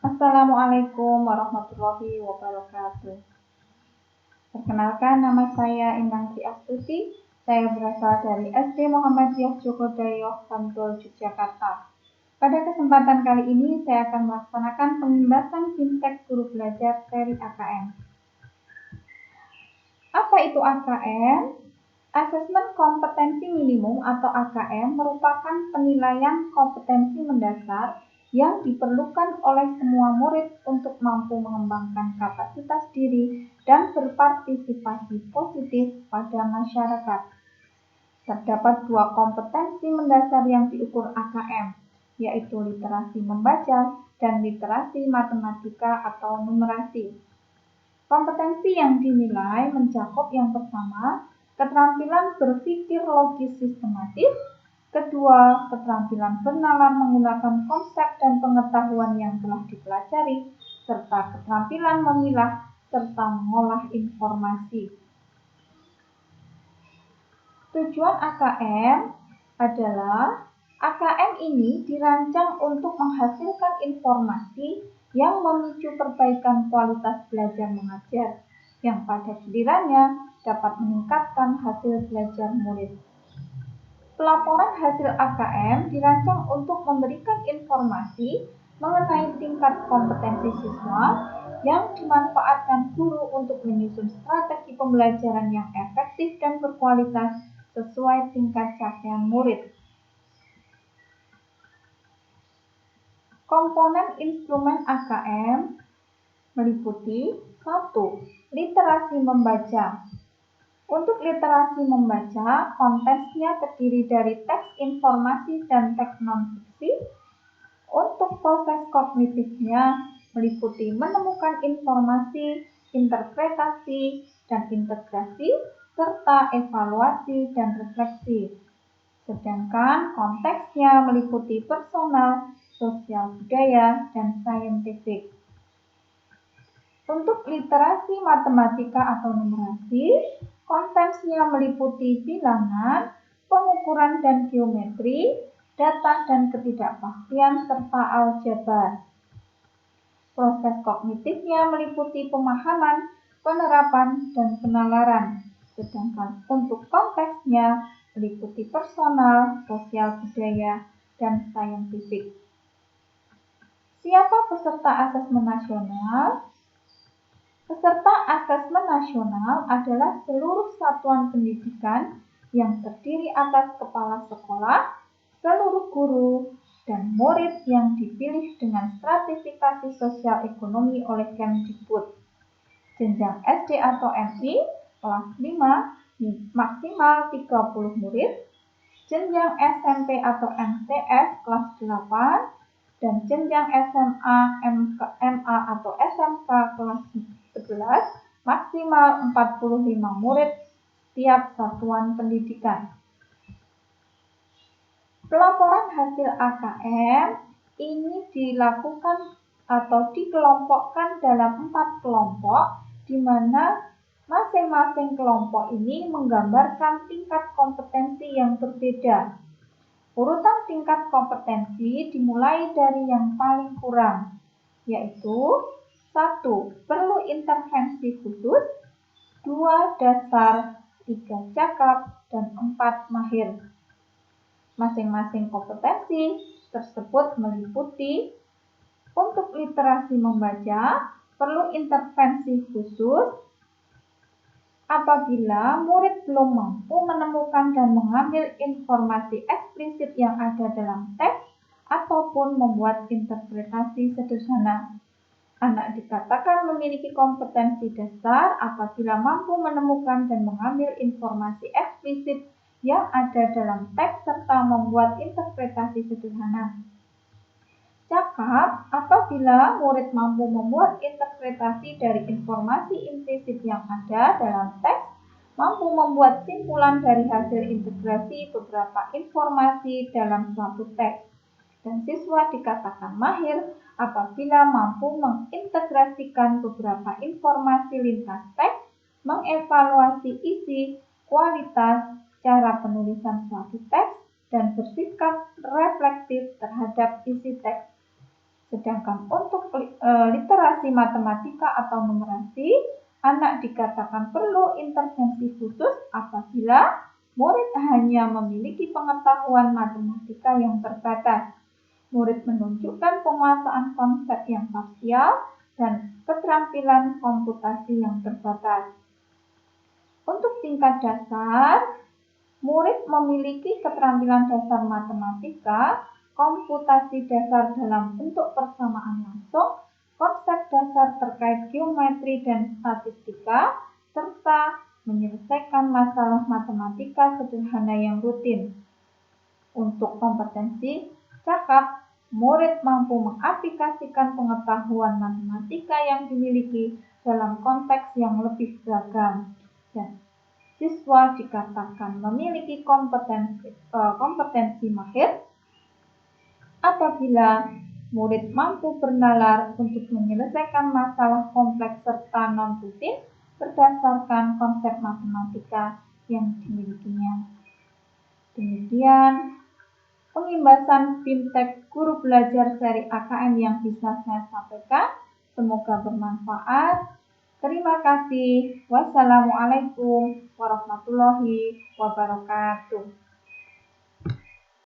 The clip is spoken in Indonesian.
Assalamualaikum warahmatullahi wabarakatuh. Perkenalkan, nama saya Inang Tri Astuti. Saya berasal dari SD Muhammadiyah Jogodayoh, Bantul, Yogyakarta. Pada kesempatan kali ini, saya akan melaksanakan pembahasan fintech guru belajar seri AKM. Apa itu AKM? Asesmen kompetensi minimum atau AKM merupakan penilaian kompetensi mendasar yang diperlukan oleh semua murid untuk mampu mengembangkan kapasitas diri dan berpartisipasi positif pada masyarakat. Terdapat dua kompetensi mendasar yang diukur AKM, yaitu literasi membaca dan literasi matematika atau numerasi. Kompetensi yang dinilai mencakup yang pertama, keterampilan berpikir logis sistematis, kedua, keterampilan bernalar menggunakan konsep dan pengetahuan yang telah dipelajari, serta keterampilan memilah serta mengolah informasi. Tujuan AKM adalah AKM ini dirancang untuk menghasilkan informasi yang memicu perbaikan kualitas belajar mengajar, yang pada gilirannya dapat meningkatkan hasil belajar murid. Pelaporan hasil AKM dirancang untuk memberikan informasi mengenai tingkat kompetensi siswa yang dimanfaatkan guru untuk menyusun strategi pembelajaran yang efektif dan berkualitas sesuai tingkat capaian murid. Komponen instrumen AKM meliputi 1. Literasi membaca. Untuk literasi membaca, konteksnya terdiri dari teks informasi dan teks non-fiksi. Untuk proses kognitifnya meliputi menemukan informasi, interpretasi, dan integrasi, serta evaluasi dan refleksi. Sedangkan konteksnya meliputi personal, sosial budaya, dan saintifik. Untuk literasi matematika atau numerasi, konteksnya meliputi bilangan, pengukuran dan geometri, data dan ketidakpastian, serta aljabar. Proses kognitifnya meliputi pemahaman, penerapan, dan penalaran. Sedangkan untuk konteksnya meliputi personal, sosial budaya, dan saintifik. Siapa peserta asesmen nasional? Peserta asesmen nasional adalah seluruh satuan pendidikan yang terdiri atas kepala sekolah, seluruh guru, dan murid yang dipilih dengan stratifikasi sosial ekonomi oleh Kemdikbud. Jenjang SD atau MI kelas 5 maksimal 30 murid, jenjang SMP atau MTS kelas 8, dan jenjang SMA, MA atau SMK kelas 11 maksimal 45 murid setiap satuan pendidikan. Pelaporan hasil AKM ini dilakukan atau dikelompokkan dalam 4 kelompok, di mana masing-masing kelompok ini menggambarkan tingkat kompetensi yang berbeda. Urutan tingkat kompetensi dimulai dari yang paling kurang, yaitu 1. Perlu intervensi khusus, 2. Dasar, 3. Cakap, dan 4. Mahir. Masing-masing kompetensi tersebut meliputi untuk literasi membaca, perlu intervensi khusus apabila murid belum mampu menemukan dan mengambil informasi eksplisit yang ada dalam teks ataupun membuat interpretasi sederhana. Anak dikatakan memiliki kompetensi dasar apabila mampu menemukan dan mengambil informasi eksplisit yang ada dalam teks serta membuat interpretasi sederhana. Cakap apabila murid mampu membuat interpretasi dari informasi implisit yang ada dalam teks, mampu membuat simpulan dari hasil integrasi beberapa informasi dalam suatu teks. Dan siswa dikatakan mahir apabila mampu mengintegrasikan beberapa informasi lintas teks, mengevaluasi isi, kualitas, cara penulisan suatu teks, dan bersikap reflektif terhadap isi teks. Sedangkan untuk literasi matematika atau numerasi, anak dikatakan perlu intervensi khusus apabila murid hanya memiliki pengetahuan matematika yang terbatas. Murid menunjukkan penguasaan konsep yang parsial dan keterampilan komputasi yang terbatas. Untuk tingkat dasar, murid memiliki keterampilan dasar matematika, komputasi dasar dalam bentuk persamaan langsung, konsep dasar terkait geometri dan statistika, serta menyelesaikan masalah matematika sederhana yang rutin. Untuk kompetensi cakap, murid mampu mengaplikasikan pengetahuan matematika yang dimiliki dalam konteks yang lebih beragam, dan siswa dikatakan memiliki kompetensi mahir apabila murid mampu bernalar untuk menyelesaikan masalah kompleks serta non-rutin berdasarkan konsep matematika yang dimilikinya. Demikian pengimbasan BIMTEK Guru Belajar seri AKM yang bisa saya sampaikan. Semoga bermanfaat. Terima kasih. Wassalamualaikum warahmatullahi wabarakatuh.